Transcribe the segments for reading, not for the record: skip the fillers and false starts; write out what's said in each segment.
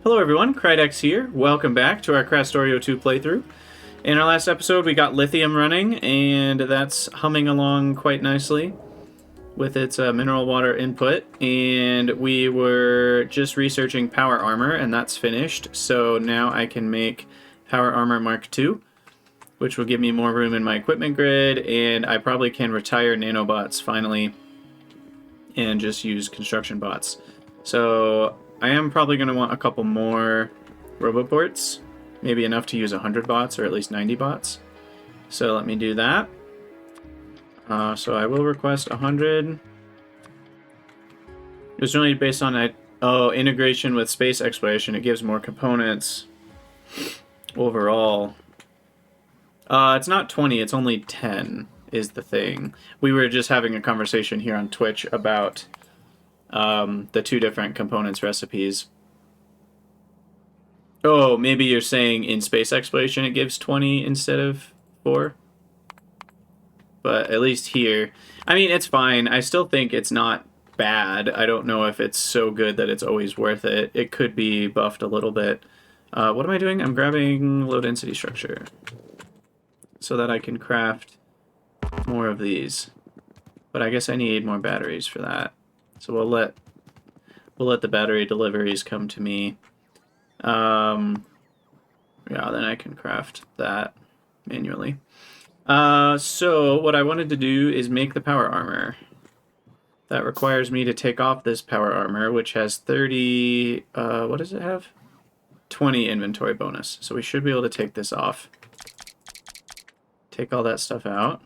Hello everyone, Krydex here. Welcome back to our Krastorio 2 playthrough. In our last episode we got Lithium running, and that's humming along quite nicely with its mineral water input. And we were just researching Power Armor, and that's finished. So now I can make Power Armor Mark II, which will give me more room in my equipment grid, and I probably can retire Nanobots finally and just use construction bots. So I am probably going to want a couple more Roboports, maybe enough to use 100 bots or at least 90 bots. So let me do that. So I will request 100. It was really based on integration with space exploration. It gives more components overall. It's not 20, it's only 10 is the thing. We were just having a conversation here on Twitch about the two different components recipes. Oh, maybe you're saying in space exploration it gives 20 instead of 4? But at least here, I mean, it's fine. I still think it's not bad. I don't know if it's so good that it's always worth it. It could be buffed a little bit. What am I doing? I'm grabbing low density structure so that I can craft more of these. But I guess I need more batteries for that. So we'll let the battery deliveries come to me. Yeah, then I can craft that manually. So what I wanted to do is make the power armor. That requires me to take off this power armor, which has 30, what does it have? 20 inventory bonus. So we should be able to take this off. Take all that stuff out.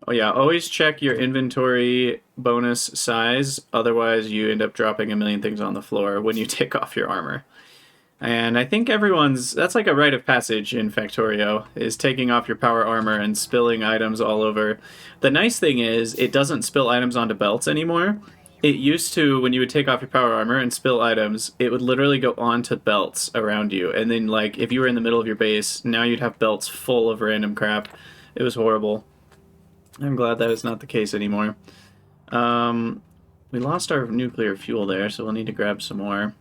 Oh yeah, always check your inventory bonus size, otherwise you end up dropping a million things on the floor when you take off your armor. And I think that's like a rite of passage in Factorio, is taking off your power armor and spilling items all over. The nice thing is, it doesn't spill items onto belts anymore. It used to, when you would take off your power armor and spill items, it would literally go onto belts around you. And then, like, if you were in the middle of your base, now you'd have belts full of random crap. It was horrible. I'm glad that is not the case anymore. We lost our nuclear fuel there, so we'll need to grab some more.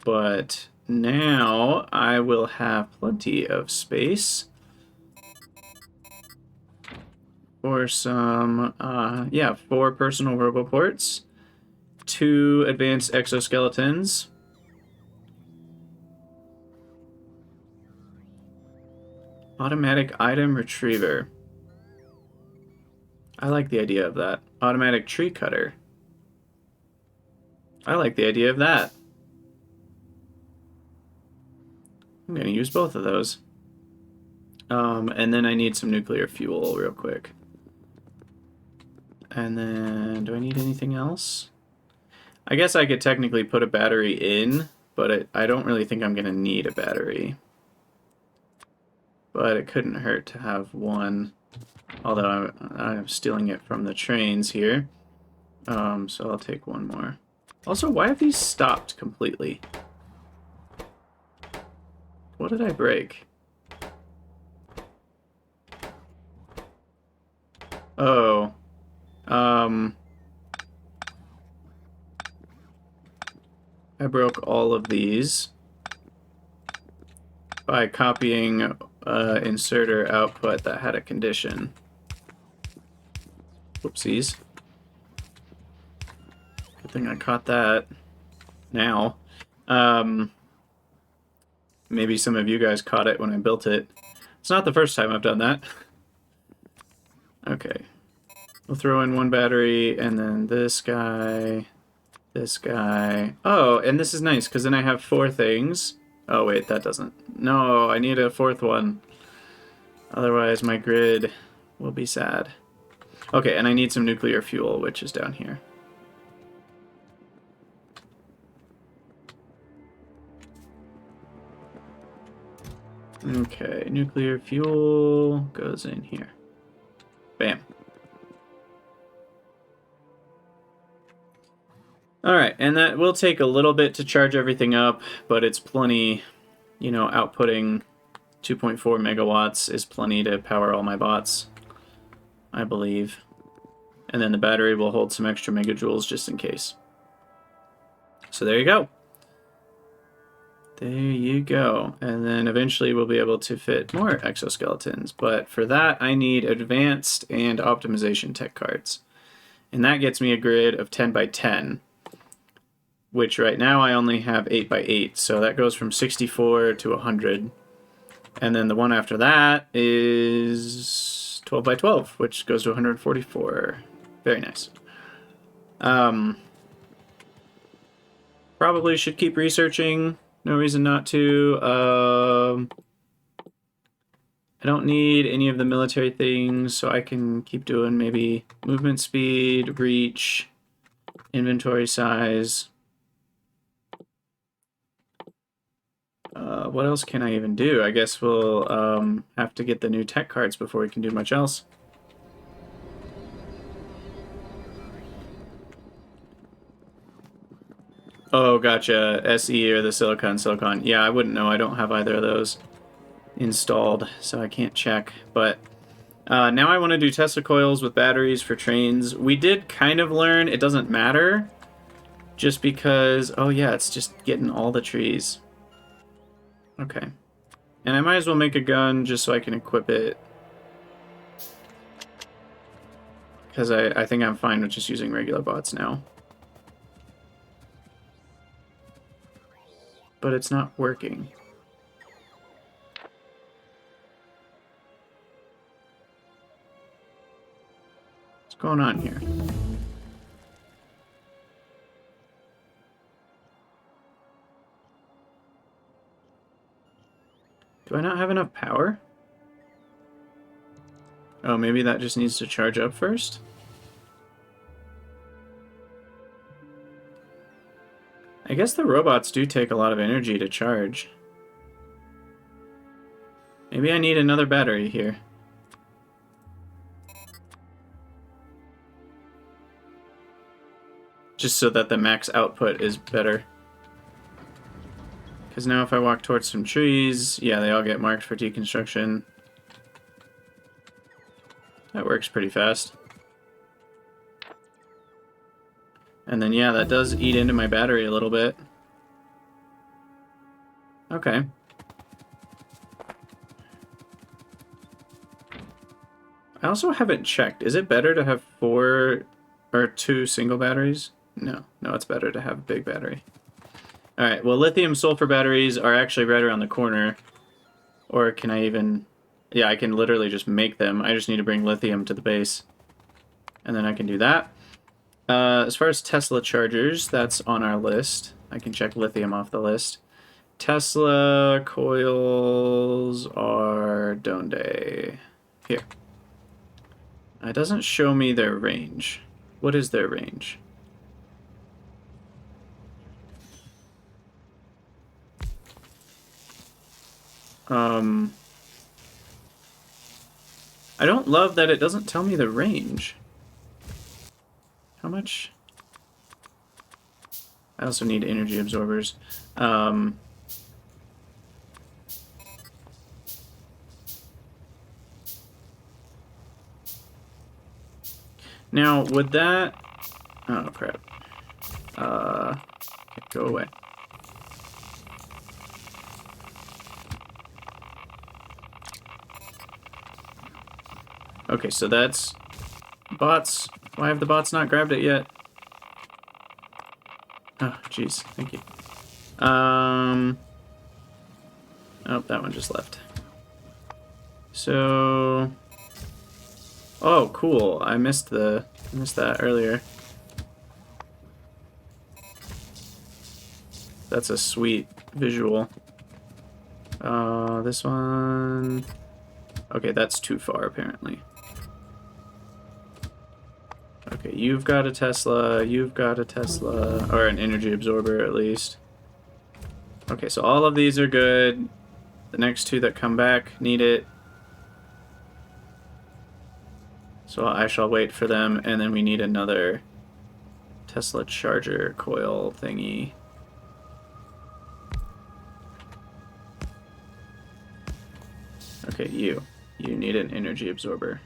But now I will have plenty of space for some, 4 personal roboports, 2 advanced exoskeletons, automatic item retriever. I like the idea of that. Automatic tree cutter. I like the idea of that. I'm going to use both of those. And then I need some nuclear fuel real quick. And then, do I need anything else? I guess I could technically put a battery in, but I don't really think I'm going to need a battery. But it couldn't hurt to have one. Although I'm stealing it from the trains here. So I'll take one more. Also, why have these stopped completely? What did I break? Oh. I broke all of these by copying inserter output that had a condition. Whoopsies. Good thing I caught that now. Maybe some of you guys caught it when I built it. It's not the first time I've done that. Okay. We'll throw in one battery, and then this guy, this guy. Oh, and this is nice, because then I have 4 things. Oh, wait, that doesn't. No, I need a 4th one. Otherwise, my grid will be sad. Okay, and I need some nuclear fuel, which is down here. Okay, nuclear fuel goes in here. Bam. Alright, and that will take a little bit to charge everything up, but it's plenty, you know, outputting 2.4 megawatts is plenty to power all my bots, I believe. And then the battery will hold some extra megajoules just in case. So there you go. There you go. And then eventually we'll be able to fit more exoskeletons. But for that, I need advanced and optimization tech cards. And that gets me a grid of 10 by 10, which right now I only have 8 by 8. So that goes from 64 to 100. And then the one after that is 12 by 12, which goes to 144. Very nice. Probably should keep researching. No reason not to. I don't need any of the military things, so I can keep doing maybe movement speed, reach, inventory size. What else can I even do? I guess we'll have to get the new tech cards before we can do much else. Oh, gotcha. SE or the silicon. Yeah, I wouldn't know. I don't have either of those installed, so I can't check. But now I want to do Tesla coils with batteries for trains. We did kind of learn it doesn't matter, just because... Oh, yeah, it's just getting all the trees. Okay. And I might as well make a gun just so I can equip it. Because I think I'm fine with just using regular bots now. But it's not working. What's going on here? Do I not have enough power? Oh, maybe that just needs to charge up first? I guess the robots do take a lot of energy to charge. Maybe I need another battery here. Just so that the max output is better. Because now if I walk towards some trees, yeah, they all get marked for deconstruction. That works pretty fast. And then, yeah, that does eat into my battery a little bit. Okay. I also haven't checked. Is it better to have 4 or 2 single batteries? No, it's better to have a big battery. Alright, well, lithium sulfur batteries are actually right around the corner. Or can I even... Yeah, I can literally just make them. I just need to bring lithium to the base. And then I can do that. As far as Tesla chargers, that's on our list. I can check lithium off the list. Tesla coils are Donde. Here. It doesn't show me their range. What is their range? I don't love that it doesn't tell me the range. How much? I also need energy absorbers. Now, would that... Oh, crap. Go away. Okay, so that's... Bots. Why have the bots not grabbed it yet? Oh, jeez. Thank you. Oh, that one just left. So... Oh, cool. I missed that earlier. That's a sweet visual. This one... Okay, that's too far, apparently. Okay, you've got a Tesla, or an energy absorber at least. Okay, so all of these are good. The next 2 that come back need it. So I shall wait for them, and then we need another Tesla charger coil thingy. Okay, you need an energy absorber.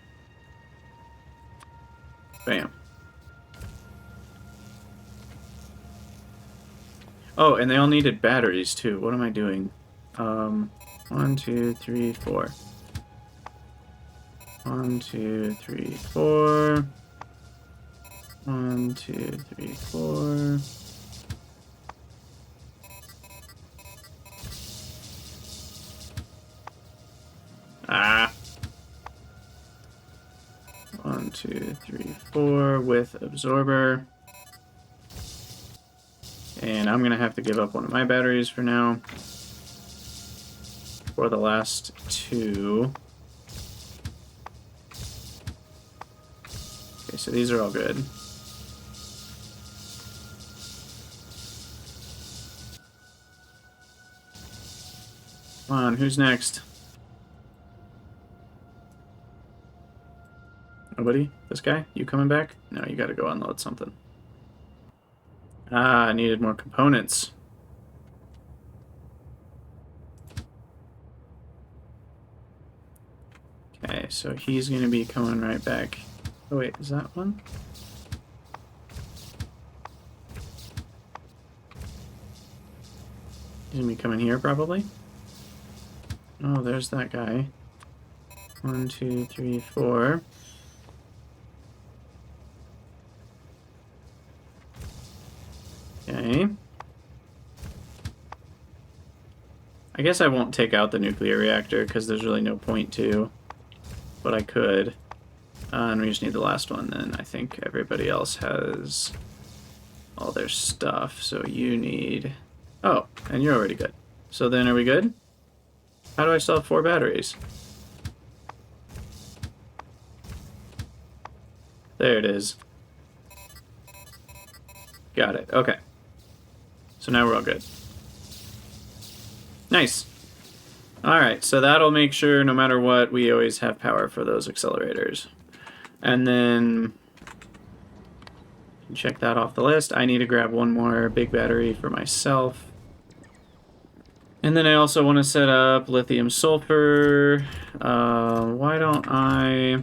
Bam. Oh, and they all needed batteries too. What am I doing? 1, 2, 3, 4. 1, 2, 3, 4. 1, 2, 3, 4. Ah. 1, 2, 3, 4 with absorber. And I'm gonna have to give up one of my batteries for now. For the last 2. Okay, so these are all good. Come on, who's next? Nobody? This guy? You coming back? No, you gotta go unload something. Ah, I needed more components. Okay, so he's gonna be coming right back. Oh wait, is that one? He's gonna be coming here probably. Oh, there's that guy. 1, 2, 3, 4. Okay. I guess I won't take out the nuclear reactor because there's really no point to, but I could. And we just need the last one then. I think everybody else has all their stuff, so you need... Oh, and you're already good. So then are we good? How do I still have 4 batteries? There it is. Got it. Okay. So now we're all good. Nice. Alright, so that'll make sure no matter what, we always have power for those accelerators. And then... check that off the list. I need to grab one more big battery for myself. And then I also want to set up lithium sulfur. Why don't I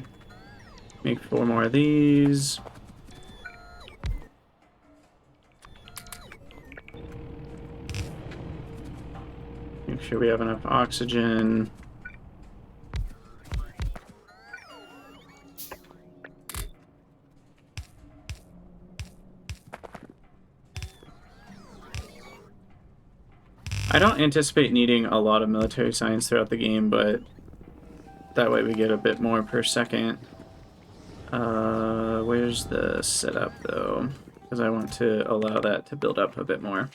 make 4 more of these? Make sure we have enough oxygen. I don't anticipate needing a lot of military science throughout the game, but that way we get a bit more per second. Where's the setup though? Because I want to allow that to build up a bit more.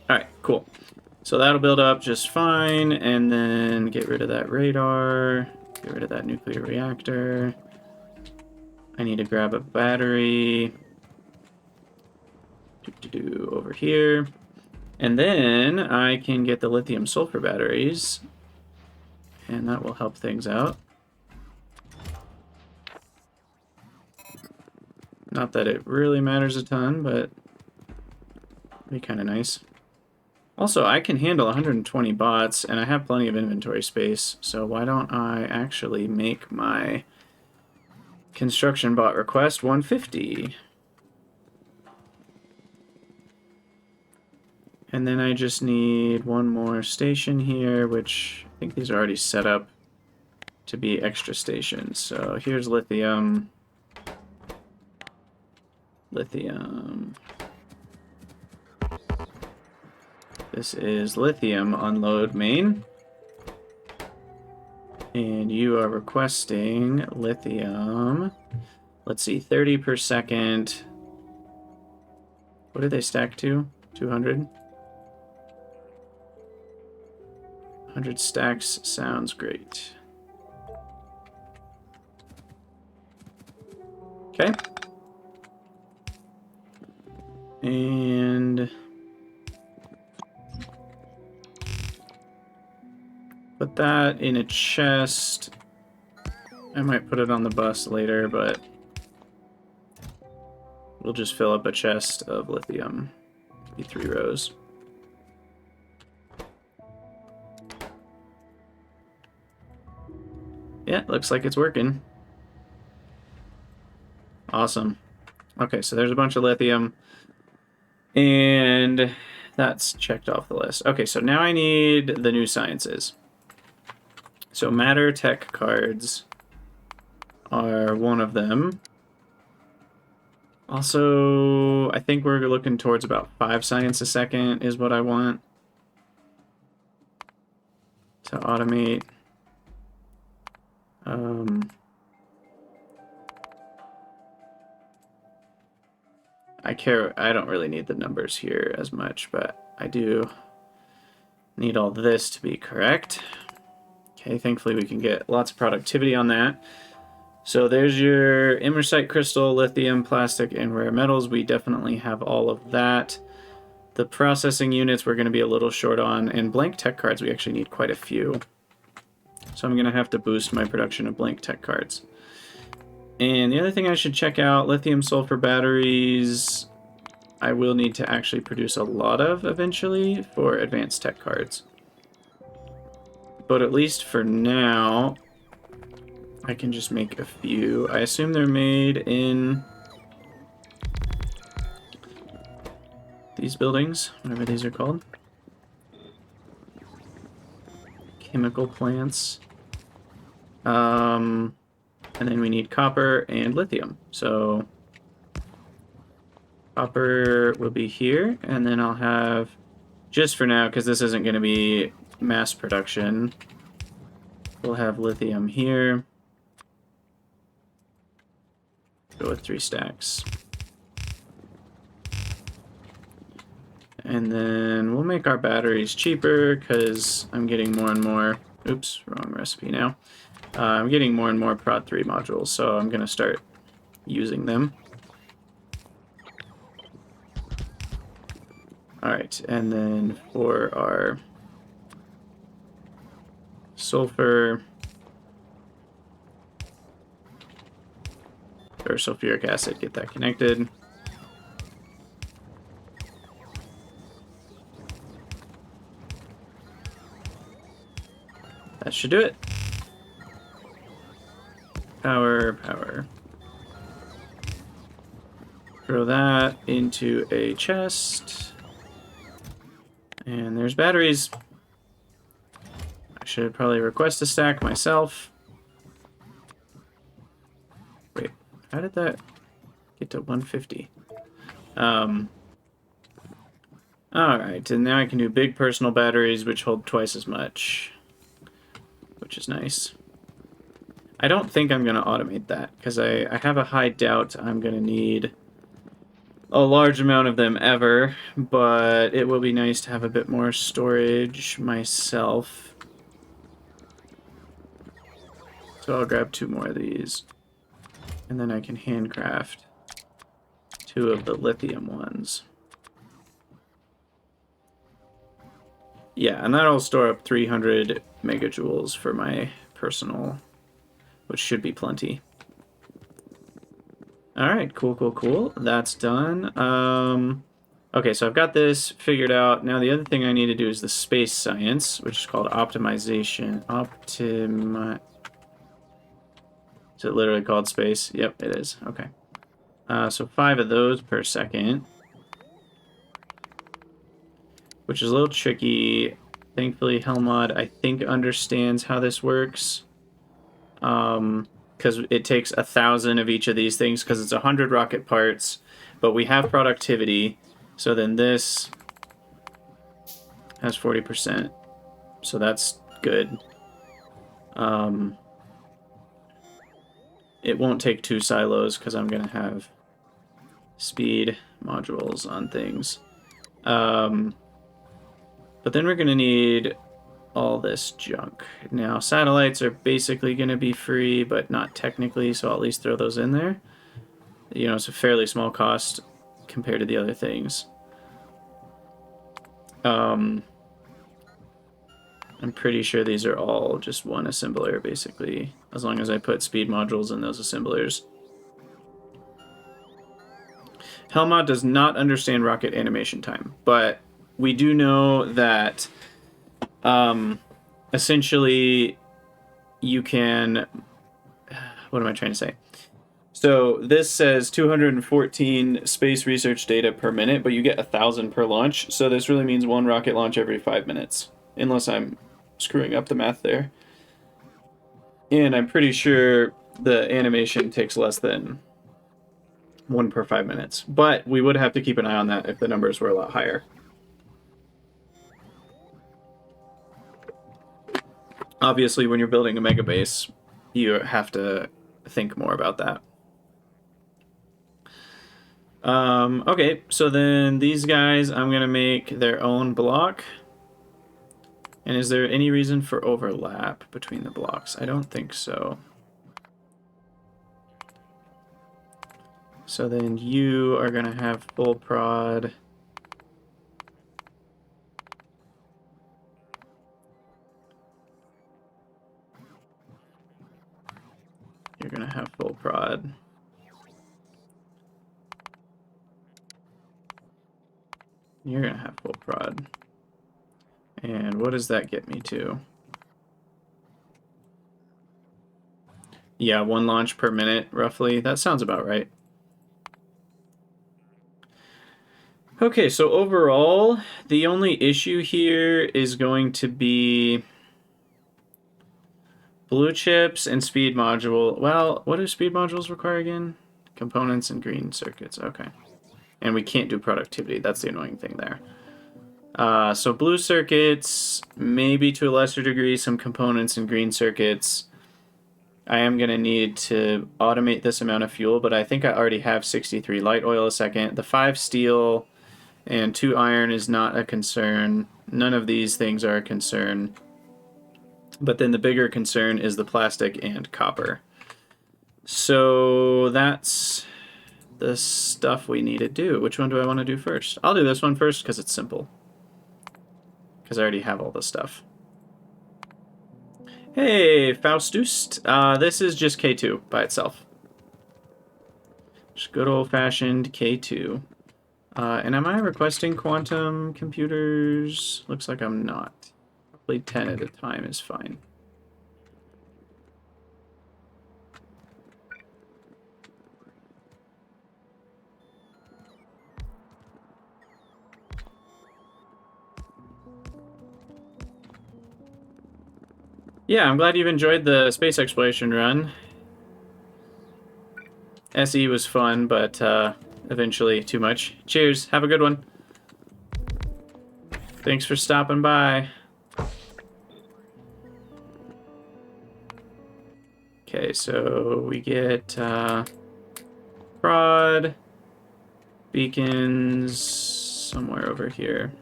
Alright, cool. So that'll build up just fine, and then get rid of that radar, get rid of that nuclear reactor. I need to grab a battery. Over here. And then I can get the lithium sulfur batteries, and that will help things out. Not that it really matters a ton, but it'd be kind of nice. Also, I can handle 120 bots, and I have plenty of inventory space, so why don't I actually make my construction bot request 150? And then I just need one more station here, which I think these are already set up to be extra stations. So here's lithium. Lithium. This is lithium unload main. And you are requesting lithium. Let's see, 30 per second. What did they stack to? 200? 100 stacks sounds great. Okay. And put that in a chest. I might put it on the bus later, but we'll just fill up a chest of lithium. Be 3 rows. Yeah, looks like it's working. Awesome. Okay, so there's a bunch of lithium. And that's checked off the list. Okay, so now I need the new sciences. So matter tech cards are one of them. Also, I think we're looking towards about 5 science a second is what I want to automate. I don't really need the numbers here as much, but I do need all this to be correct. Okay, thankfully we can get lots of productivity on that. So there's your imersite crystal, lithium, plastic, and rare metals. We definitely have all of that. The processing units we're going to be a little short on, and blank tech cards we actually need quite a few. So I'm going to have to boost my production of blank tech cards. And the other thing I should check out, lithium sulfur batteries, I will need to actually produce a lot of eventually for advanced tech cards. But at least for now, I can just make a few. I assume they're made in these buildings, whatever these are called. Chemical plants. And then we need copper and lithium. So copper will be here, and then I'll have, just for now, because this isn't going to be mass production, we'll have lithium here. Go with 3 stacks. And then we'll make our batteries cheaper, because I'm getting more and more... Oops, wrong recipe now. I'm getting more and more Prod 3 modules, so I'm going to start using them. Alright, and then for our sulfur, or sulfuric acid, get that connected. That should do it. Power, power. Throw that into a chest. And there's batteries. I should probably request a stack myself. Wait, how did that get to 150? Alright, and now I can do big personal batteries, which hold twice as much, which is nice. I don't think I'm going to automate that, because I have a high doubt I'm going to need a large amount of them ever, but it will be nice to have a bit more storage myself. So I'll grab 2 more of these, and then I can handcraft 2 of the lithium ones. Yeah, and that'll store up 300 megajoules for my personal, which should be plenty. Alright, cool, cool, cool. That's done. Okay, so I've got this figured out. Now the other thing I need to do is the space science, which is called optimization. Is it literally called space? Yep, it is. Okay. So 5 of those per second, which is a little tricky. Thankfully, Helmod, I think, understands how this works. Because it takes 1,000 of each of these things, because it's 100 rocket parts, but we have productivity, so then this has 40%, so that's good. It won't take 2 silos, because I'm going to have speed modules on things. But then we're going to need all this junk. Now, satellites are basically going to be free, but not technically, so I'll at least throw those in there. You know, it's a fairly small cost compared to the other things. I'm pretty sure these are all just one assembler, basically, as long as I put speed modules in those assemblers. Helmod does not understand rocket animation time, but we do know that essentially you can, what am I trying to say? So this says 214 space research data per minute, but you get 1,000 per launch. So this really means one rocket launch every 5 minutes, unless I'm screwing up the math there. And I'm pretty sure the animation takes less than 1 per 5 minutes. But we would have to keep an eye on that if the numbers were a lot higher. Obviously, when you're building a mega base, you have to think more about that. Okay, so then these guys, I'm going to make their own block. And is there any reason for overlap between the blocks? I don't think so. So then you are going to have full prod. You're going to have full prod. You're going to have full prod. And what does that get me to? Yeah, 1 launch per minute, roughly. That sounds about right. Okay, so overall, the only issue here is going to be blue chips and speed module. Well, what do speed modules require again? Components and green circuits. Okay. And we can't do productivity. That's the annoying thing there. So blue circuits, maybe to a lesser degree, some components and green circuits. I am going to need to automate this amount of fuel, but I think I already have 63 light oil a second. The 5 steel and 2 iron is not a concern. None of these things are a concern. But then the bigger concern is the plastic and copper. So that's the stuff we need to do. Which one do I want to do first? I'll do this one first because it's simple. Because I already have all the stuff. Hey, Faustus. This is just K2 by itself. Just good old-fashioned K2. And am I requesting quantum computers? Looks like I'm not. Probably 10 at a time is fine. Yeah, I'm glad you've enjoyed the space exploration run. SE was fun, but eventually too much. Cheers, have a good one. Thanks for stopping by. Okay, so we get prod, beacons, somewhere over here.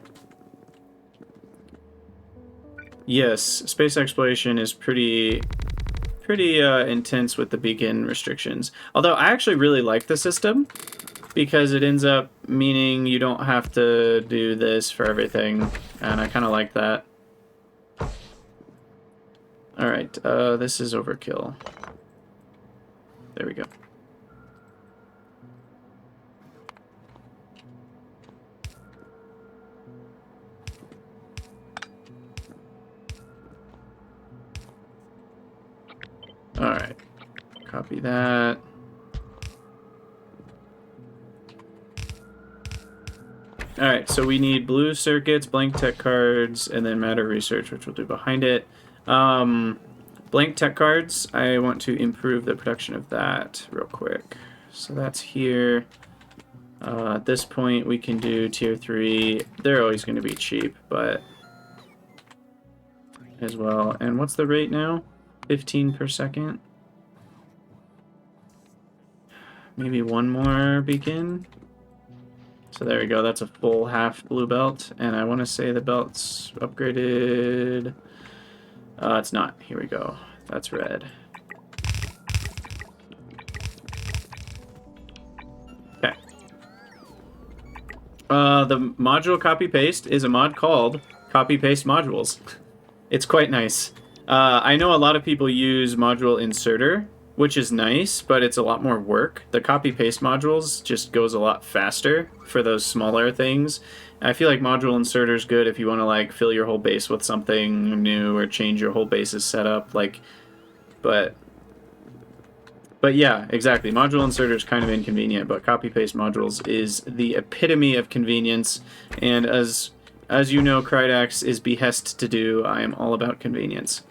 Yes, space exploration is pretty intense with the beacon restrictions. Although I actually really like the system because it ends up meaning you don't have to do this for everything, and I kind of like that. All right, this is overkill. There we go. All right, copy that. All right, so we need blue circuits, blank tech cards, and then matter research, which we'll do behind it. Blank tech cards, I want to improve the production of that real quick. So that's here. At this point, we can do tier 3. They're always going to be cheap, but as well. And what's the rate now? 15 per second. Maybe one more beacon. So there we go. That's a full half blue belt. And I want to say the belt's upgraded. It's not. Here we go. That's red. Okay. The module copy paste is a mod called copy paste modules. It's quite nice. I know a lot of people use module inserter, which is nice, but it's a lot more work. The copy-paste modules just goes a lot faster for those smaller things. I feel like module inserter is good if you want to like fill your whole base with something new or change your whole base's setup. Like, but But yeah, exactly. Module inserter is kind of inconvenient, but copy-paste modules is the epitome of convenience. And as you know, Krydax is behest to do. I am all about convenience.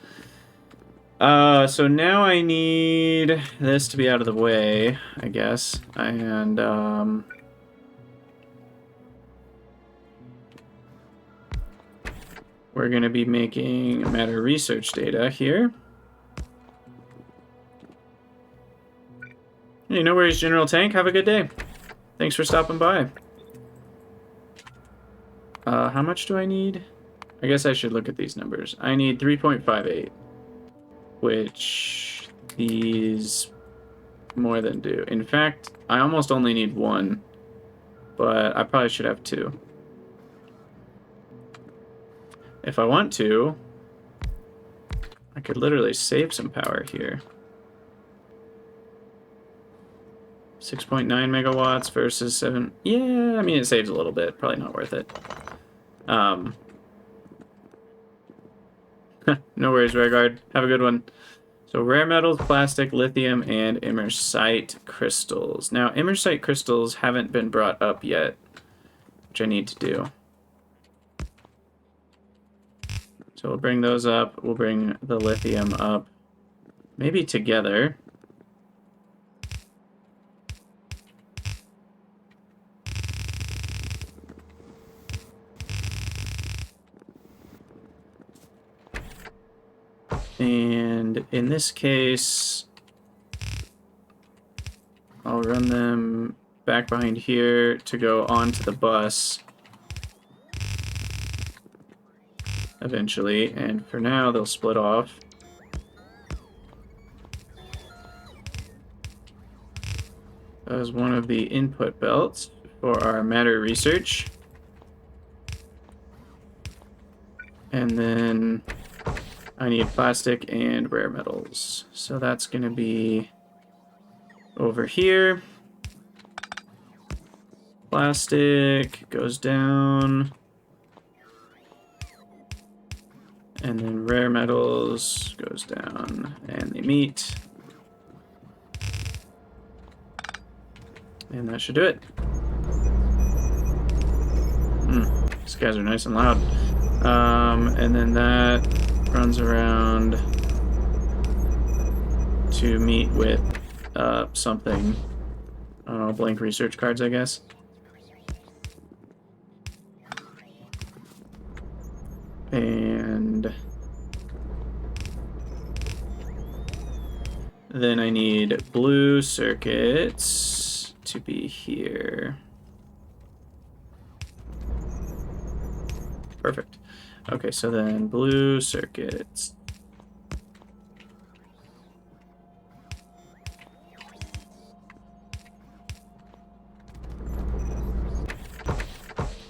So now I need this to be out of the way, I guess. And, we're going to be making matter research data here. Hey, no worries, General Tank. Have a good day. Thanks for stopping by. How much do I need? I guess I should look at these numbers. I need 3.58, which these more than do. In fact, I almost only need 1, but I probably should have 2. If I want to, I could literally save some power here. 6.9 megawatts versus 7. Yeah, I mean, it saves a little bit. Probably not worth it. No worries, Raregard. Have a good one. So rare metals, plastic, lithium, and immersite crystals. Now, immersite crystals haven't been brought up yet, which I need to do. So we'll bring those up. We'll bring the lithium up. Maybe together. And in this case, I'll run them back behind here to go onto the bus eventually. And for now, they'll split off. That was one of the input belts for our matter research. And then I need plastic and rare metals. So that's going to be over here. Plastic goes down. And then rare metals goes down and they meet. And that should do it. These guys are nice and loud. And then that runs around to meet with something. I don't know, blank research cards, I guess. And then I need blue circuits to be here. Perfect. Okay, so then blue circuits.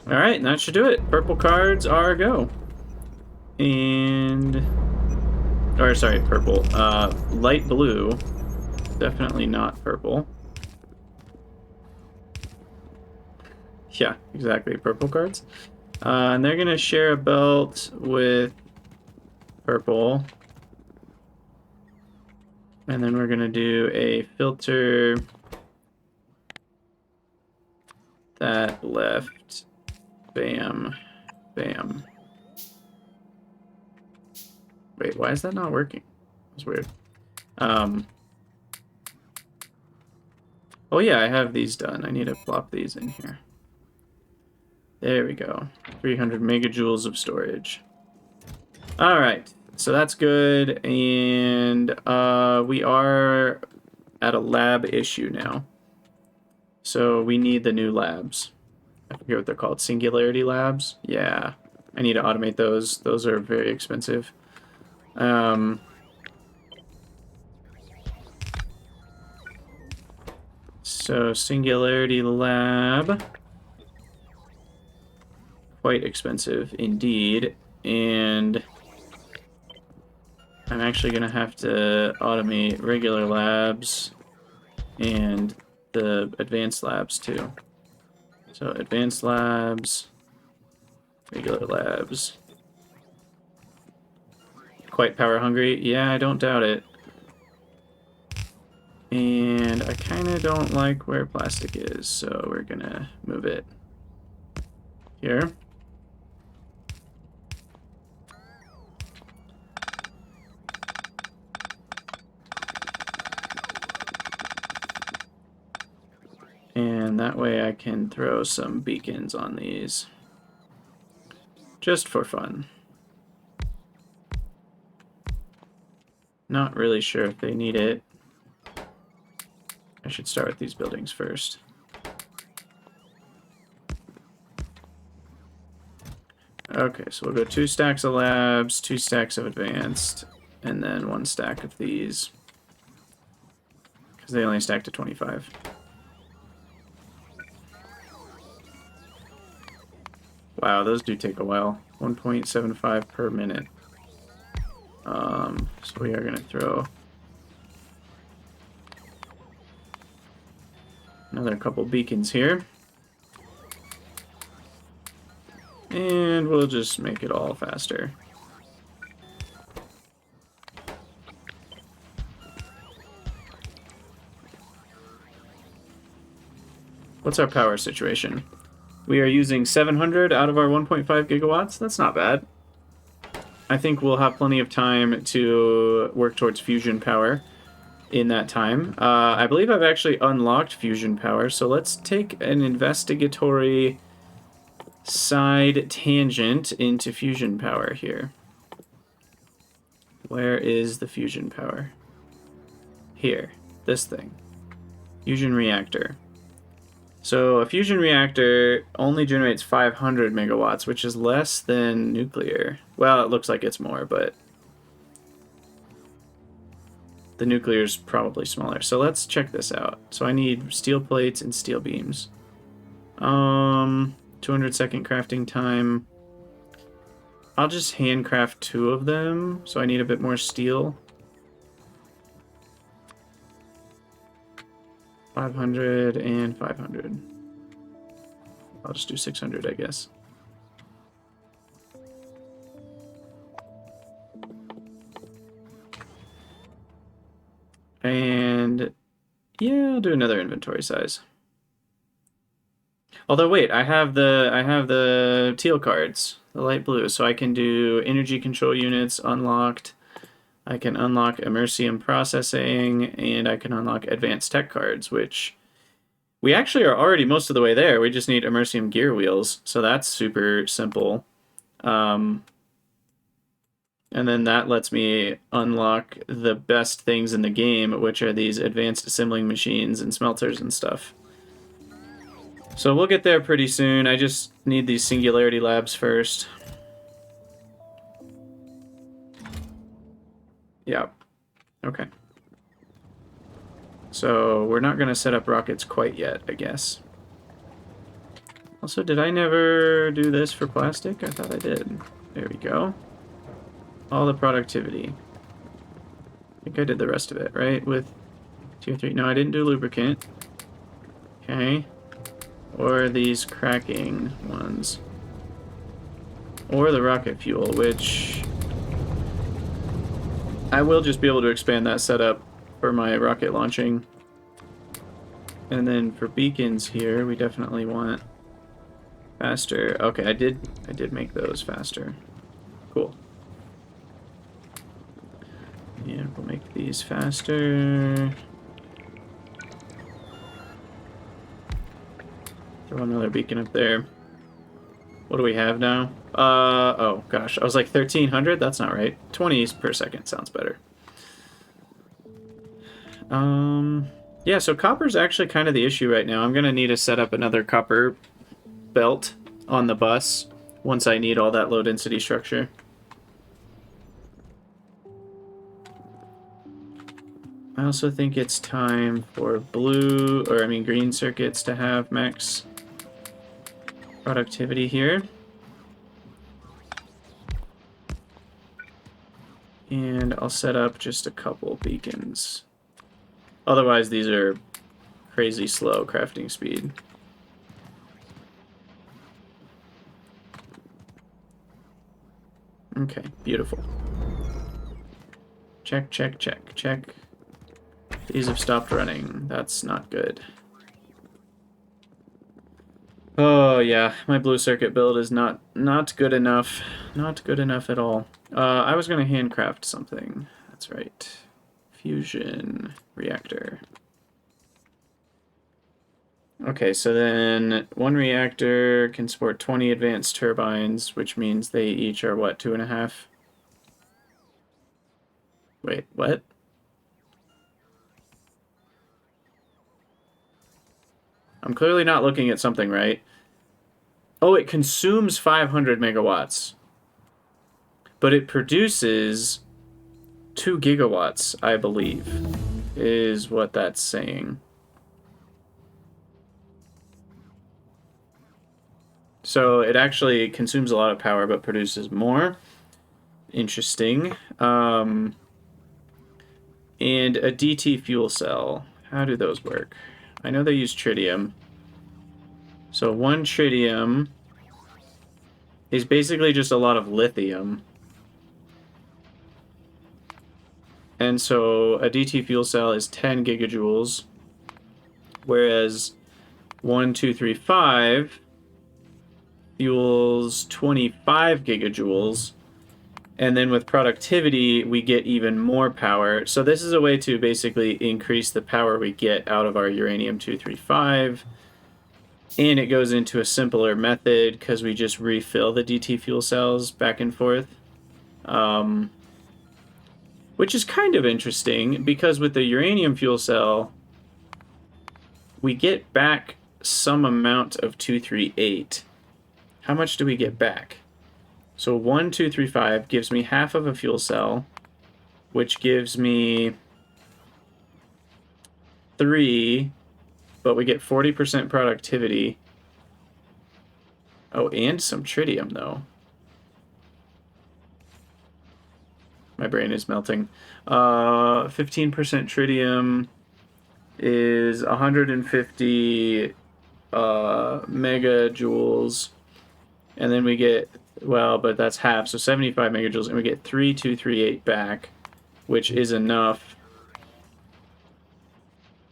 All right, and that should do it. Purple cards are a go. And, or sorry, purple. Light blue. Definitely not purple. Yeah, exactly. Purple cards. And they're going to share a belt with purple. And then we're going to do a filter that left. Bam. Bam. Wait, why is that not working? That's weird. Oh yeah, I have these done. I need to plop these in here. There we go. 300 megajoules of storage. All right, so that's good. And we are at a lab issue now. So we need the new labs. I forget what they're called. Singularity labs? Yeah. I need to automate those. Those are very expensive. So Singularity Lab. Quite expensive indeed. And I'm actually going to have to automate regular labs and the advanced labs too. So advanced labs, regular labs. Quite power hungry? Yeah, I don't doubt it. And I kind of don't like where plastic is, so we're gonna move it here. And that way I can throw some beacons on these. Just for fun. Not really sure if they need it. I should start with these buildings first. Okay, so we'll go 2 stacks of labs, 2 stacks of advanced, and then 1 stack of these. Because they only stack to 25. Wow, those do take a while. 1.75 per minute. So we are going to throw another couple beacons here. And we'll just make it all faster. What's our power situation? We are using 700 out of our 1.5 gigawatts. That's not bad. I think we'll have plenty of time to work towards fusion power in that time. I believe I've actually unlocked fusion power, so let's take an investigatory side tangent into fusion power here. Where is the fusion power? Here, this thing. Fusion reactor. So a fusion reactor only generates 500 megawatts, which is less than nuclear. Well, it looks like it's more, but the nuclear is probably smaller. So let's check this out. So I need steel plates and steel beams. 200-second crafting time. I'll just handcraft 2 of them, so I need a bit more steel. 500 and 500. I'll just do 600, I guess. And yeah, I'll do another inventory size. Although wait, I have the teal cards, the light blue, so I can do energy control units unlocked. I can unlock Immersium processing, and I can unlock advanced tech cards, which we actually are already most of the way there. We just need Immersium gear wheels, so that's super simple. And then that lets me unlock the best things in the game, which are these advanced assembling machines and smelters and stuff. So we'll get there pretty soon. I just need these singularity labs first. Yeah. Okay. So we're not going to set up rockets quite yet, I guess. Also, did I never do this for plastic? I thought I did. There we go. All the productivity. I think I did the rest of it, right? With tier 3. No, I didn't do lubricant. Okay. Or these cracking ones. Or the rocket fuel, which I will just be able to expand that setup for my rocket launching. And then for beacons here, we definitely want faster. Okay, I did make those faster. Cool. And we'll make these faster. Throw another beacon up there. What do we have now? Oh gosh, I was like 1300? That's not right. 20 per second sounds better. Yeah, so copper's actually kind of the issue right now. I'm gonna need to set up another copper belt on the bus once I need all that low density structure. I also think it's time for green circuits to have max productivity here. And I'll set up just a couple beacons. Otherwise, these are crazy slow crafting speed. Okay, beautiful. Check, check, check, check. These have stopped running. That's not good. Oh yeah, my blue circuit build is not good enough. Not good enough at all. I was gonna handcraft something. That's right. Fusion reactor. Okay, so then one reactor can support 20 advanced turbines, which means they each are what, 2.5? Wait, what? I'm clearly not looking at something right. Oh, it consumes 500 megawatts. But it produces 2 gigawatts, I believe, is what that's saying. So it actually consumes a lot of power, but produces more. Interesting. And a DT fuel cell. How do those work? I know they use tritium. So 1 tritium is basically just a lot of lithium. And so a DT fuel cell is 10 gigajoules, whereas 1235 fuels 25 gigajoules. And then with productivity, we get even more power. So this is a way to basically increase the power we get out of our uranium-235. And it goes into a simpler method because we just refill the DT fuel cells back and forth. Which is kind of interesting because with the uranium fuel cell, we get back some amount of 238. How much do we get back? So 1235 gives me half of a fuel cell, which gives me 3, but we get 40% productivity. Oh, and some tritium, though. My brain is melting. 15% tritium is 150 megajoules. And then we get, well, but that's half, so 75 megajoules, and we get 3238 back, which is enough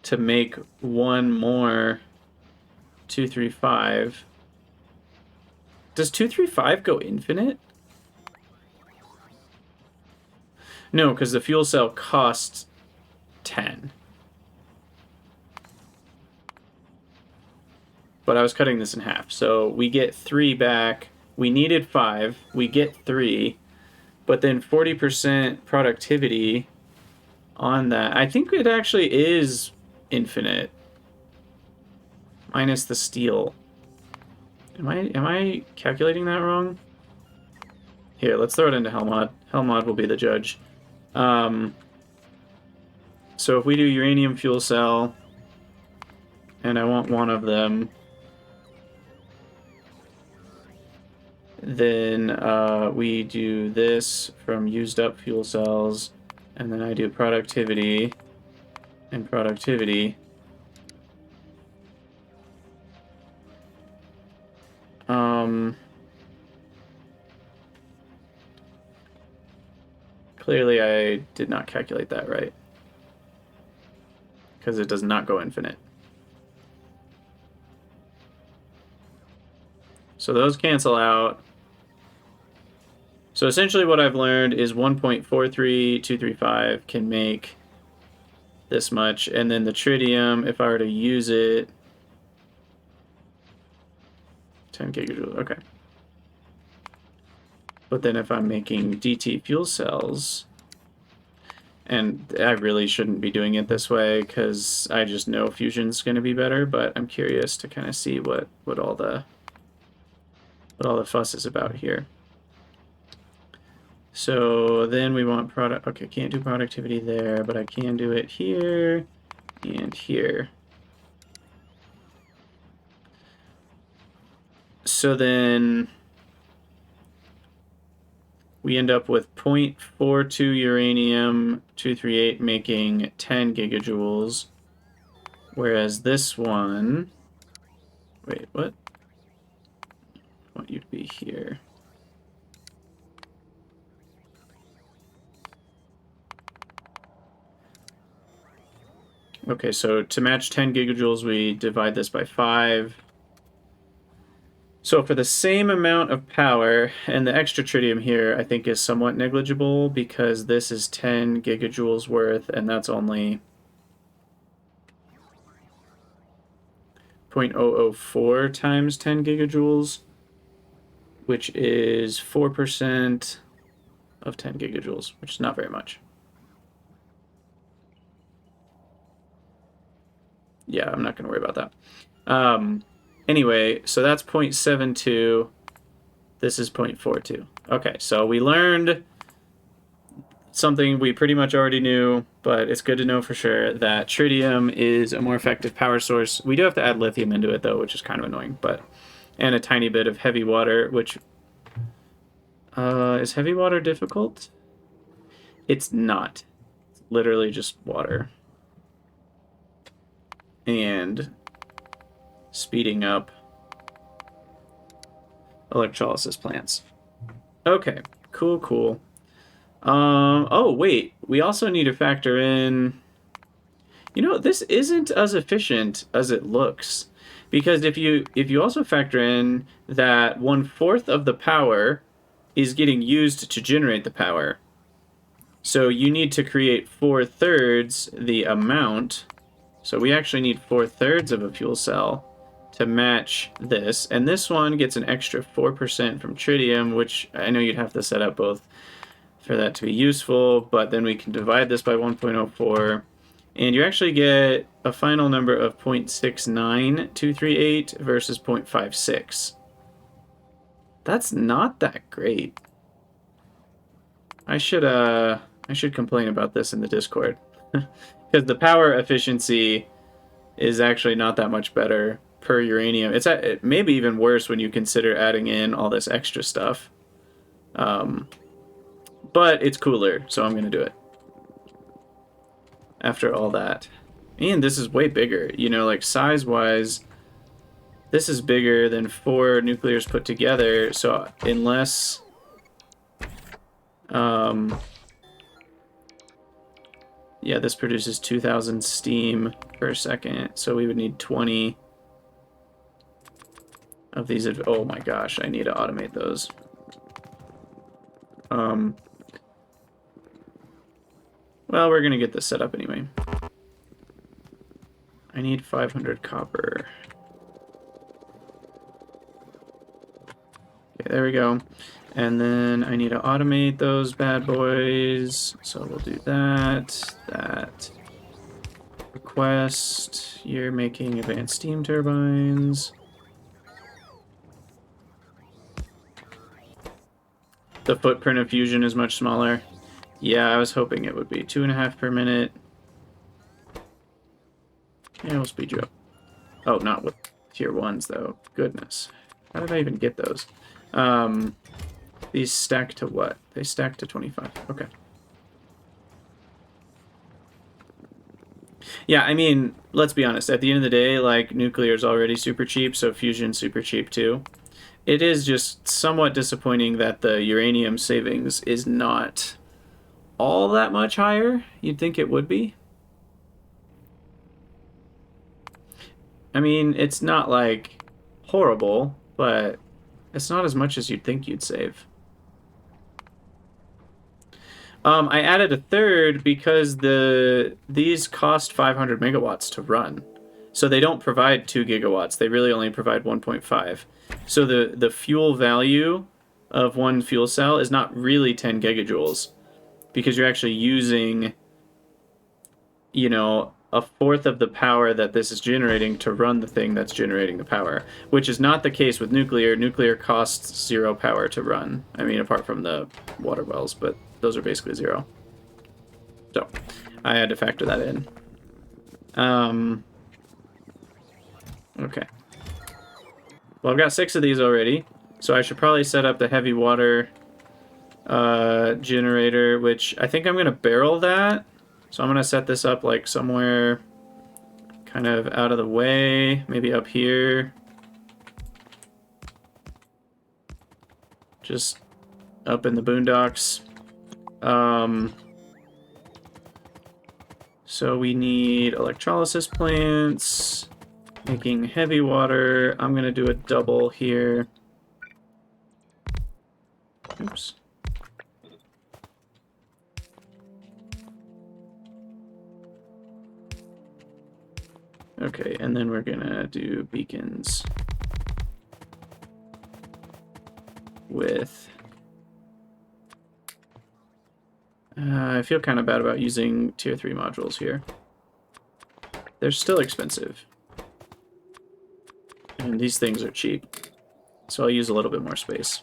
to make one more 235. Does 235 go infinite? No, because the fuel cell costs 10. But I was cutting this in half. So we get 3 back. We needed 5. We get 3. But then 40% productivity on that. I think it actually is infinite. Minus the steel. Am I calculating that wrong? Here, let's throw it into Helmod. Helmod will be the judge. So if we do uranium fuel cell, and I want one of them, then we do this from used up fuel cells, and then I do productivity and productivity. Clearly I did not calculate that right, because it does not go infinite. So those cancel out. So essentially what I've learned is 1.43235 can make this much, and then the tritium, if I were to use it, 10 gigajoules, okay. But then if I'm making DT fuel cells, and I really shouldn't be doing it this way because I just know fusion's going to be better, but I'm curious to kind of see what all the fuss is about here. So then we want product. Okay, can't do productivity there, but I can do it here and here. So then we end up with 0.42 uranium 238 making 10 gigajoules, whereas this one, wait, what? I want you to be here. Okay, so to match 10 gigajoules, we divide this by 5. So for the same amount of power, and the extra tritium here I think is somewhat negligible because this is 10 gigajoules worth, and that's only 0.004 times 10 gigajoules, which is 4% of 10 gigajoules, which is not very much. Yeah, I'm not going to worry about that. Anyway, so that's 0.72. This is 0.42. Okay, so we learned something we pretty much already knew, but it's good to know for sure that tritium is a more effective power source. We do have to add lithium into it, though, which is kind of annoying, but... And a tiny bit of heavy water, which... is heavy water difficult? It's not. It's literally just water. And speeding up electrolysis plants. Okay, cool. Oh, wait. We also need to factor in... You know, this isn't as efficient as it looks. Because if you also factor in that 1/4 of the power is getting used to generate the power. So you need to create 4/3 the amount. So we actually need 4/3 of a fuel cell to match this. And this one gets an extra 4% from tritium, which I know you'd have to set up both for that to be useful, but then we can divide this by 1.04, and you actually get a final number of 0.69238 versus 0.56. That's not that great. I should complain about this in the Discord. Because the power efficiency is actually not that much better per uranium. It's maybe even worse when you consider adding in all this extra stuff. But it's cooler, so I'm going to do it. After all that. And this is way bigger. You know, like size-wise, this is bigger than 4 nuclears put together. So unless... yeah, this produces 2,000 steam per second. So we would need 20 of these. Oh my gosh, I need to automate those. Well, we're going to get this set up anyway. I need 500 copper. Okay, there we go. And then I need to automate those bad boys. So we'll do that. Request. You're making advanced steam turbines. The footprint of fusion is much smaller. Yeah, I was hoping it would be 2.5 per minute. Yeah, we'll speed you up. Oh, not with tier 1s, though. Goodness. How did I even get those? These stack to what? They stack to 25. Okay. Yeah, I mean, let's be honest. At the end of the day, like, nuclear is already super cheap, so fusion's super cheap, too. It is just somewhat disappointing that the uranium savings is not all that much higher. You'd think it would be. I mean, it's not like horrible, but it's not as much as you'd think you'd save. I added a third because these cost 500 megawatts to run. So they don't provide 2 gigawatts. They really only provide 1.5. So the fuel value of one fuel cell is not really 10 gigajoules because you're actually using, you know, 1/4 of the power that this is generating to run the thing that's generating the power, which is not the case with nuclear. Nuclear costs 0 power to run. I mean, apart from the water wells, but those are basically 0. So I had to factor that in. Okay. Well, I've got 6 of these already, so I should probably set up the heavy water generator, which I think I'm going to barrel that. So I'm going to set this up like somewhere kind of out of the way, maybe up here. Just So we need electrolysis plants, making heavy water. I'm going to do a double here. Oops. Okay, and then we're gonna do beacons with... I feel kind of bad about using tier 3 modules here. They're still expensive. And these things are cheap. So I'll use a little bit more space.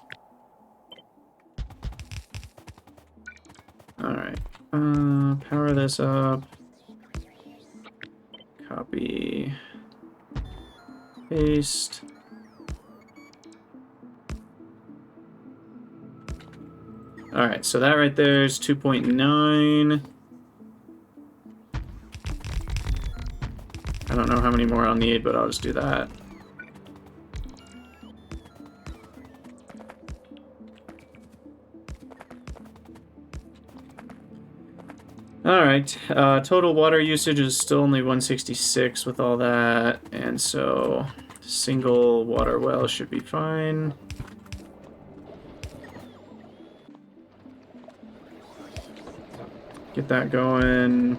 Alright. Power this up. Copy. Paste. Alright, so that right there is 2.9. I don't know how many more I'll need, but I'll just do that. Alright, total water usage is still only 166 with all that, and so single water well should be fine. Get that going.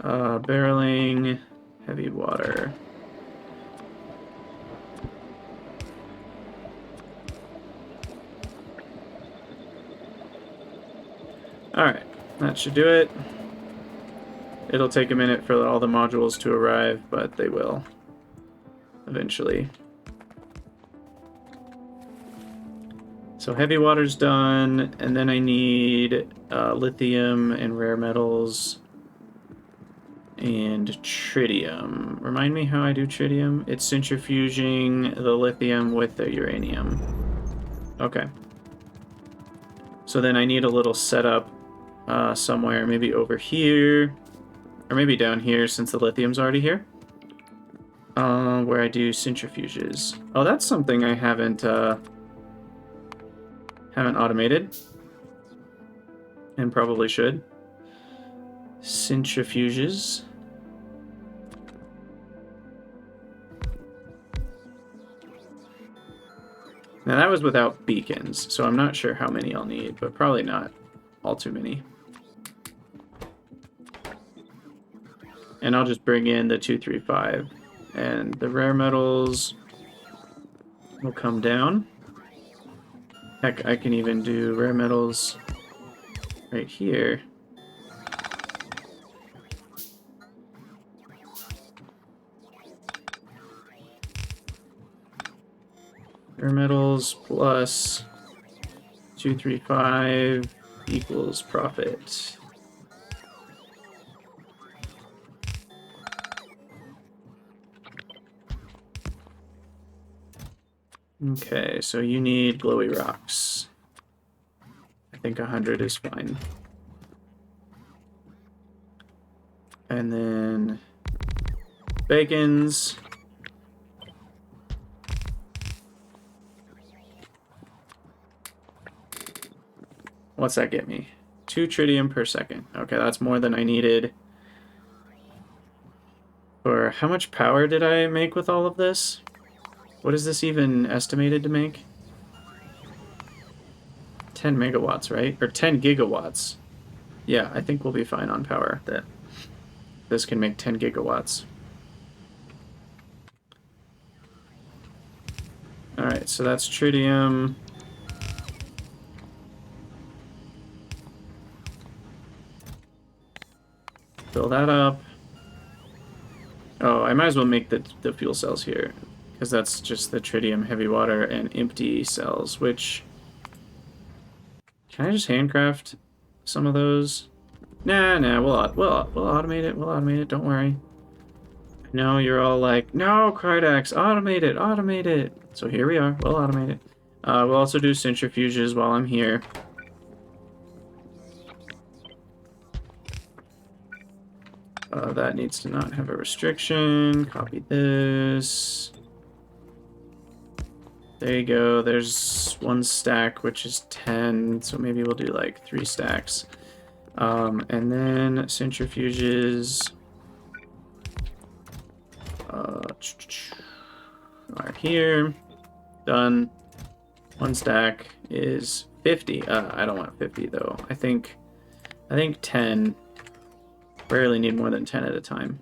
Barreling, heavy water. Alright, that should do it. It'll take a minute for all the modules to arrive, but they will eventually. So heavy water's done, and then I need lithium and rare metals and tritium. Remind me how I do tritium? It's centrifuging the lithium with the uranium. Okay. So then I need a little setup somewhere, maybe over here, or maybe down here since the lithium's already here, where I do centrifuges. Oh, that's something I haven't automated, and probably should. Centrifuges. Now that was without beacons, so I'm not sure how many I'll need, but probably not all too many. And I'll just bring in the 235, and the rare metals will come down. Heck, I can even do rare metals right here. Rare metals plus 235 equals profit. Okay, so you need glowy rocks. I think 100 is fine. And then bacons. What's that get me? 2 tritium per second. Okay, that's more than I needed. Or how much power did I make with all of this? What is this even estimated to make? 10 megawatts, right? Or 10 gigawatts. Yeah, I think we'll be fine on power. That this can make 10 gigawatts. Alright, so that's tritium. Fill that up. Oh, I might as well make the fuel cells here, because that's just the tritium, heavy water, and empty cells, which... Can I just handcraft some of those? Nah, we'll automate it, don't worry. I know you're all like, no, Krydax, automate it. So here we are, we'll automate it. We'll also do centrifuges while I'm here. That needs to not have a restriction. Copy this. There you go. There's 1 stack, which is 10. So maybe we'll do like 3 stacks. And then centrifuges are here. Done. 1 stack is 50. I don't want 50 though. I think 10. Rarely need more than 10 at a time.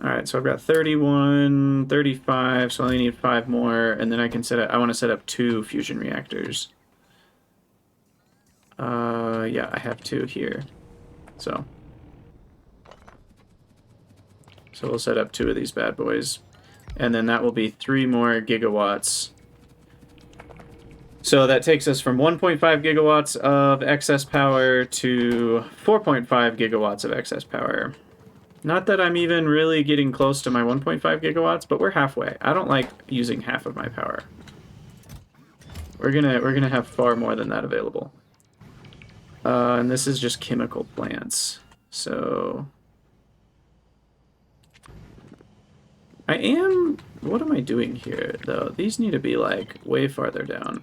Alright, so I've got 31, 35, so I only need 5 more, and then I can set up, I want to set up 2 fusion reactors. Yeah, I have 2 here. So we'll set up 2 of these bad boys. And then that will be 3 more gigawatts. So that takes us from 1.5 gigawatts of excess power to 4.5 gigawatts of excess power. Not that I'm even really getting close to my 1.5 gigawatts, but we're halfway. I don't like using half of my power. We're gonna have far more than that available. And this is just chemical plants. So what am I doing here though? These need to be like way farther down.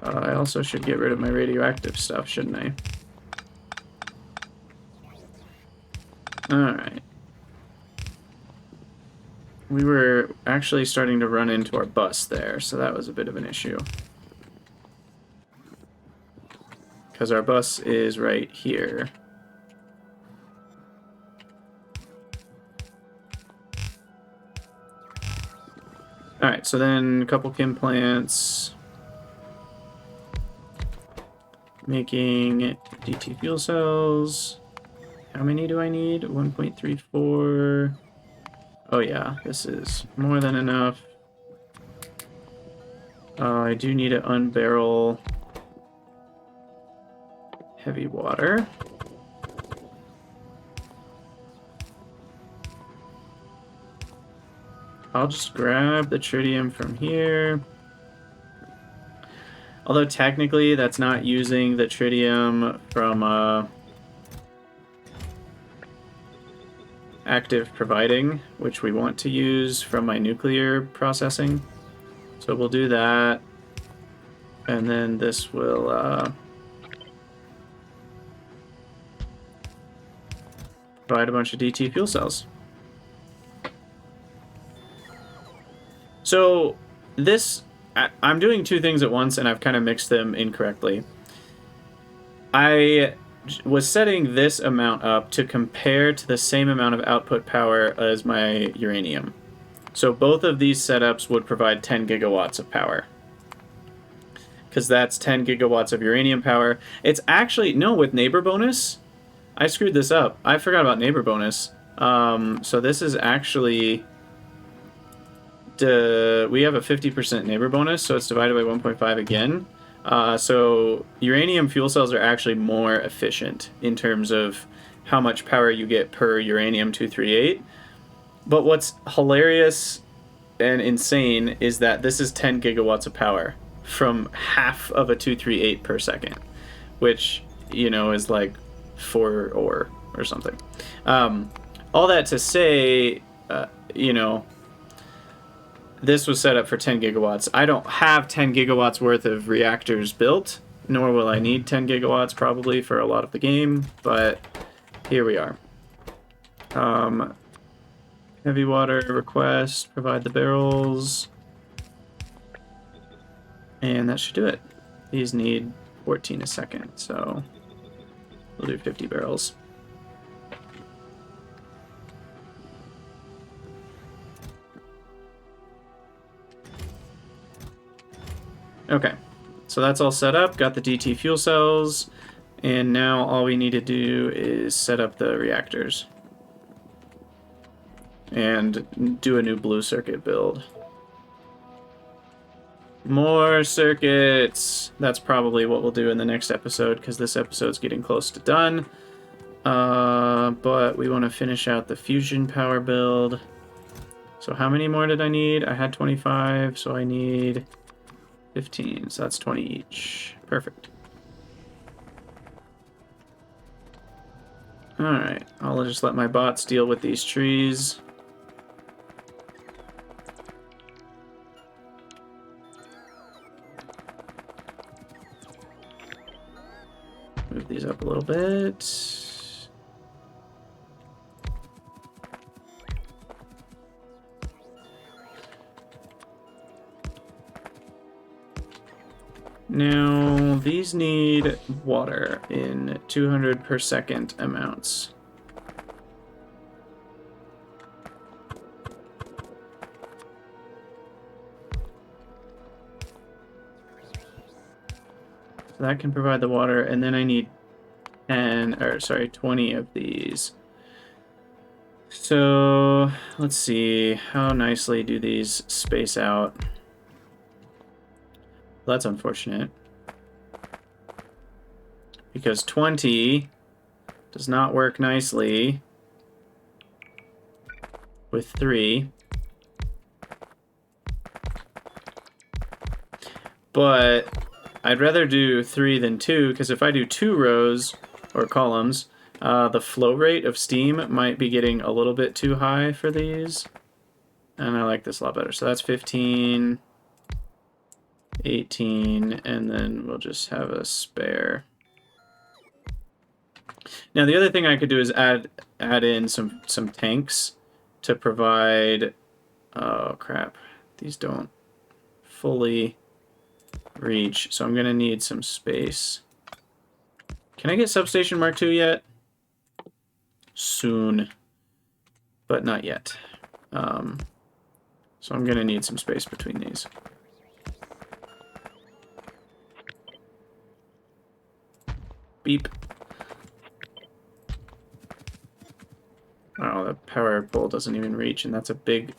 I also should get rid of my radioactive stuff, shouldn't I? Alright. We were actually starting to run into our bus there, so that was a bit of an issue. Because our bus is right here. Alright, so then a couple chem plants. Making DT fuel cells. How many do I need? 1.34. Oh yeah, this is more than enough. I do need to unbarrel heavy water. I'll just grab the tritium from here. Although technically that's not using the tritium from active providing, which we want to use from my nuclear processing. So we'll do that. And then this will provide a bunch of DT fuel cells. So this, I'm doing 2 things at once and I've kind of mixed them incorrectly. I was setting this amount up to compare to the same amount of output power as my uranium. So both of these setups would provide 10 gigawatts of power. Because that's 10 gigawatts of uranium power. It's actually, no, with neighbor bonus, I screwed this up. I forgot about neighbor bonus. So this is actually, we have a 50% neighbor bonus, so it's divided by 1.5 again. So uranium fuel cells are actually more efficient in terms of how much power you get per uranium-238. But what's hilarious and insane is that this is 10 gigawatts of power from half of a 238 per second, which, you know, is like 4 ore or something. All that to say, you know, this was set up for 10 gigawatts. I don't have 10 gigawatts worth of reactors built, nor will I need 10 gigawatts probably for a lot of the game, but here we are. Heavy water request, provide the barrels, and that should do it. These need 14 a second, so we'll do 50 barrels. Okay, so that's all set up, got the DT fuel cells, and now all we need to do is set up the reactors. And do a new blue circuit build. More circuits! That's probably what we'll do in the next episode, because this episode's getting close to done. But we want to finish out the fusion power build. So how many more did I need? I had 25, so I need 15. So that's 20 each. Perfect. Alright, I'll just let my bots deal with these trees. Move these up a little bit. Now, these need water in 200 per second amounts. So that can provide the water, and then I need 20 of these. So, let's see, how nicely do these space out? Well, that's unfortunate. Because 20 does not work nicely with 3. But I'd rather do 3 than 2, because if I do 2 rows or columns, the flow rate of steam might be getting a little bit too high for these. And I like this a lot better. So that's 15, 18, and then we'll just have a spare. Now the other thing I could do is add in some tanks to provide. Oh crap, these don't fully reach, so I'm gonna need some space. Can I get substation Mark II yet? Soon, but not yet. So I'm gonna need some space between these. Beep. Oh, the power pole doesn't even reach, and that's a big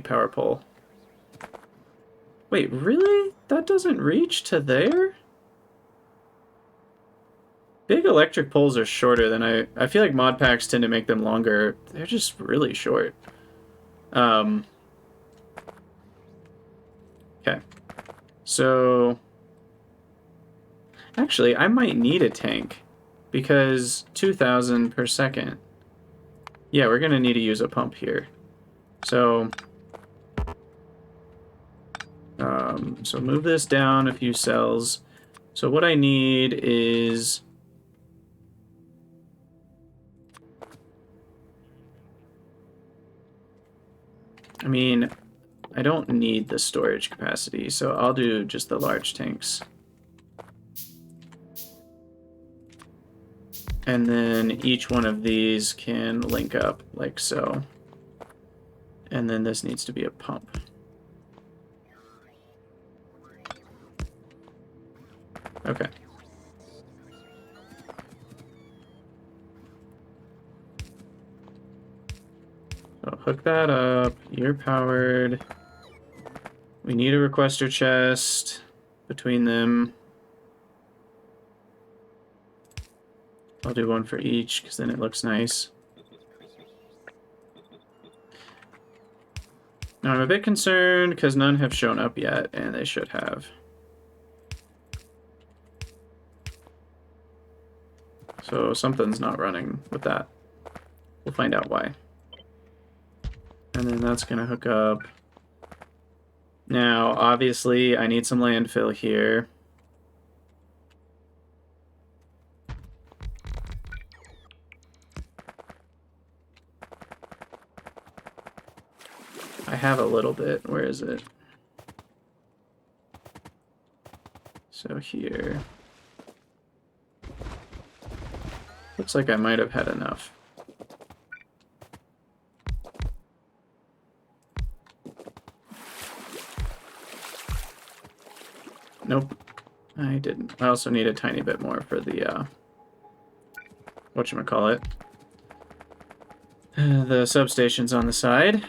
power pole. Wait, really? That doesn't reach to there? Big electric poles are shorter than I feel like mod packs tend to make them longer. They're just really short. Okay. So actually, I might need a tank because 2,000 per second. Yeah, we're gonna need to use a pump here. So move this down a few cells. So what I need is I don't need the storage capacity, so I'll do just the large tanks. And then each one of these can link up like so. And then this needs to be a pump. Okay. So hook that up. You're powered. We need a requester chest between them. I'll do one for each because then it looks nice. Now I'm a bit concerned because none have shown up yet, and they should have. So something's not running with that. We'll find out why. And then that's going to hook up. Now, obviously, I need some landfill here. I have a little bit. Where is it? So here. Looks like I might have had enough. Nope, I didn't. I also need a tiny bit more for the, whatchamacallit. The substations on the side.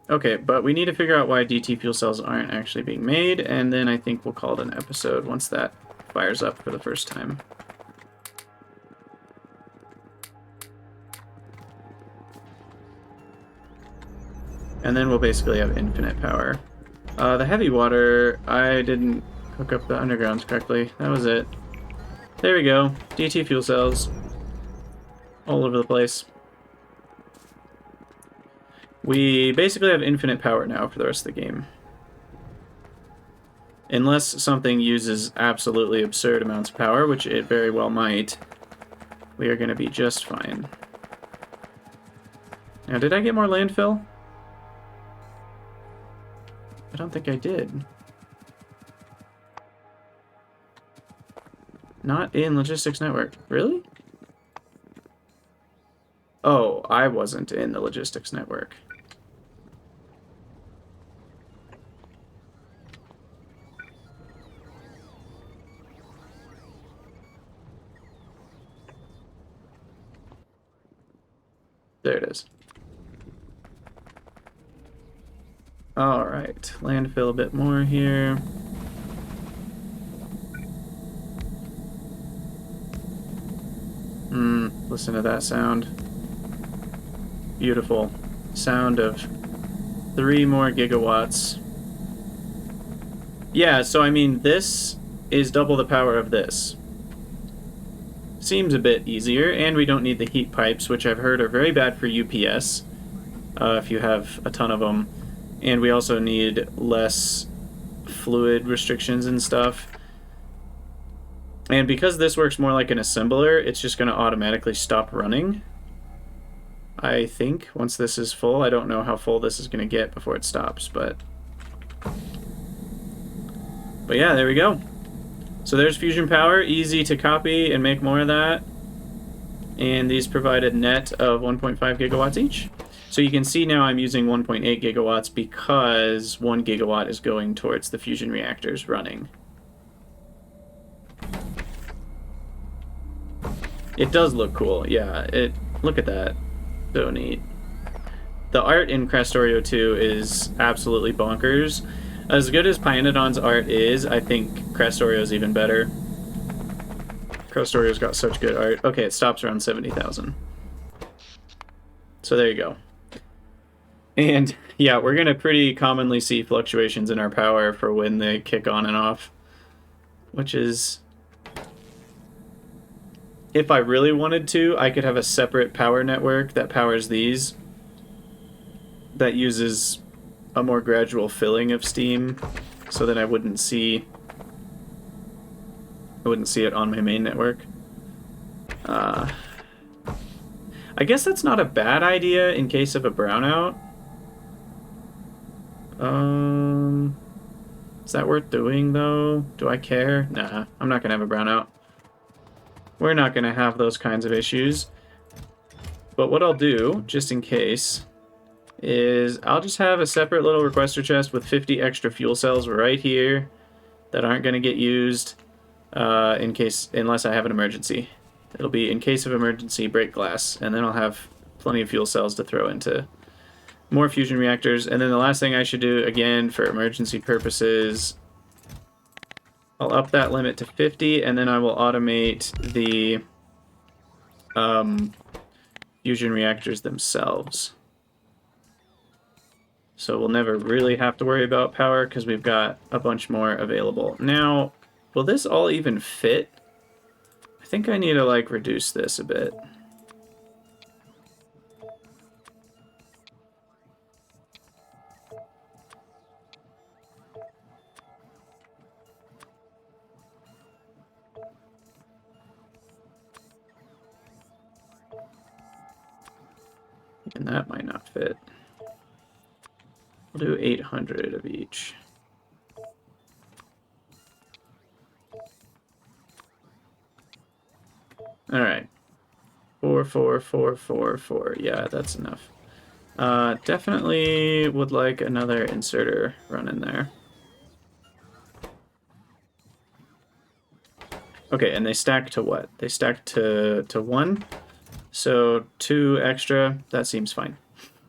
Okay, but we need to figure out why DT fuel cells aren't actually being made, and then I think we'll call it an episode once that fires up for the first time. And then we'll basically have infinite power. The heavy water, I didn't hook up the undergrounds correctly. That was it. There we go. DT fuel cells. All over the place. We basically have infinite power now for the rest of the game. Unless something uses absolutely absurd amounts of power, which it very well might, we are going to be just fine. Now, did I get more landfill? I don't think I did. Not in logistics network. Really? Oh, I wasn't in the logistics network. There it is. All right, landfill a bit more here. Listen to that sound. Beautiful. Sound of 3 more gigawatts. Yeah, so I mean, this is double the power of this. Seems a bit easier, and we don't need the heat pipes, which I've heard are very bad for UPS, if you have a ton of them. And we also need less fluid restrictions and stuff. And because this works more like an assembler, it's just going to automatically stop running. I think, once this is full. I don't know how full this is going to get before it stops, but yeah, there we go. So there's fusion power, easy to copy and make more of that. And these provide a net of 1.5 gigawatts each. So you can see now I'm using 1.8 gigawatts because 1 gigawatt is going towards the fusion reactors running. It does look cool, yeah. Look at that. So neat. The art in Krastorio 2 is absolutely bonkers. As good as Pyanodon's art is, I think Krastorio's even better. Krastorio's got such good art. Okay, it stops around 70,000. So there you go. And yeah, we're going to pretty commonly see fluctuations in our power for when they kick on and off. Which is... if I really wanted to, I could have a separate power network that powers these. That uses a more gradual filling of steam, so that I wouldn't see it on my main network. I guess that's not a bad idea in case of a brownout. Is that worth doing though? Do I care? Nah, I'm not gonna have a brownout. We're not gonna have those kinds of issues. But what I'll do, just in case, is I'll just have a separate little requester chest with 50 extra fuel cells right here that aren't going to get used unless I have an emergency. It'll be in case of emergency, break glass, and then I'll have plenty of fuel cells to throw into more fusion reactors. And then the last thing I should do, again, for emergency purposes, I'll up that limit to 50, and then I will automate the fusion reactors themselves. So we'll never really have to worry about power because we've got a bunch more available. Now, will this all even fit? I think I need to, like, reduce this a bit. And that might not fit. We'll do 800 of each. All right. 4, 4, 4, 4, 4. Yeah, that's enough. Definitely would like another inserter running there. Okay, and they stack to what? They stack to 1. So 2 extra, that seems fine.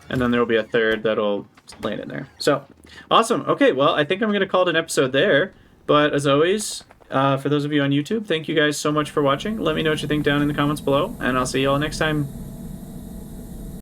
And then there will be a third that'll land in there. So, awesome. Okay, well, I think I'm going to call it an episode there. But as always, for those of you on YouTube, thank you guys so much for watching. Let me know what you think down in the comments below, and I'll see you all next time.